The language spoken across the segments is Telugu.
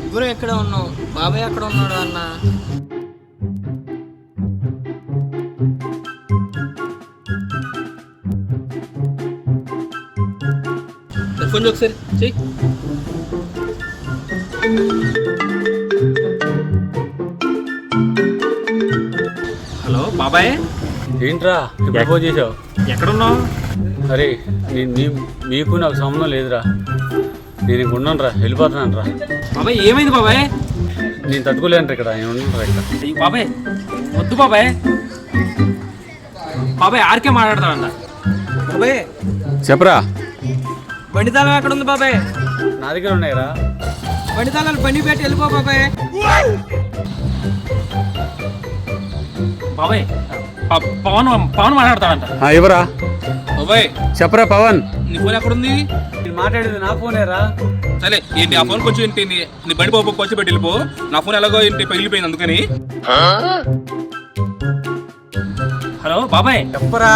ముగ్గురు ఎక్కడ ఉన్నావు? బాబాయ్ ఎక్కడ ఉన్నాడు అన్న? ఫోన్ ఒకసారి చెయ్యి. హలో బాబాయ్. ఏంట్రా ఇప్పుడు ఫోన్ చేసావు? ఎక్కడున్నావు? అరే మీకు నాకు సంబంధం లేదురా. నేను ఇంక ఉన్నాను రా, వెళ్ళిపోతున్నాను రా. బాబాయ్ ఏమైంది బాబాయ్? నేను తట్టుకోలేను ఇక్కడ, నేను ఉన్నాను రా ఇక్కడ. అయ్యో బాబాయ్ వద్దు బాబాయ్. బాబాయ్ ఆర్కే మాట్లాడతాడంట. బాబాయ్ చెప్పరా. బండి తాళం ఎక్కడ ఉంది బాబాయ్? నా దగ్గర ఉన్నాయిరా. బండి తాళాలు బండి పెట్టి వెళ్ళిపో బాబాయ్. బాబాయ్ పవన్ పవన్ మాట్లాడతాడంట. ఎవరా? బాబాయ్ చెప్పరా పవన్. నీ ఫోన్ ఎక్కడుంది? నేను మాట్లాడేది నా ఫోనేరా. సరే ఏంటి ఆ ఫోన్ కొంచెం ఏంటి నీ బండి బాబు కొంచెం పెట్టి వెళ్ళిపో. నా ఫోన్ ఎలాగో ఏంటి పగిలిపోయింది అందుకని. హలో బాబాయ్. చెప్పరా.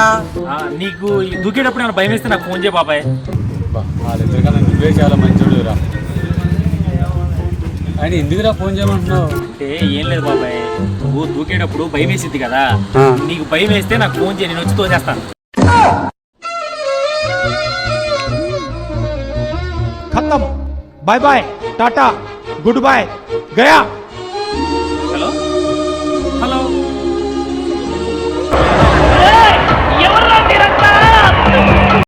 నీకు దూకేటప్పుడు నాకు భయం వేస్తే నాకు ఫోన్ చేయ బాబాయ్. వాళ్ళిద్దరికన్నా నువ్వే చాలా మంచోడురా. ఆయన ఎందుకురా ఫోన్ చేయమంటున్నావు? అంటే ఏం లేదు బాబాయ్, నువ్వు దూకేటప్పుడు భయం వేసింది కదా, నీకు భయం వేస్తే నాకు ఫోన్ చేయి, నేను వచ్చి తోసేస్తాను. खत्म, बाय बाय, टाटा, गुड बाय, गया।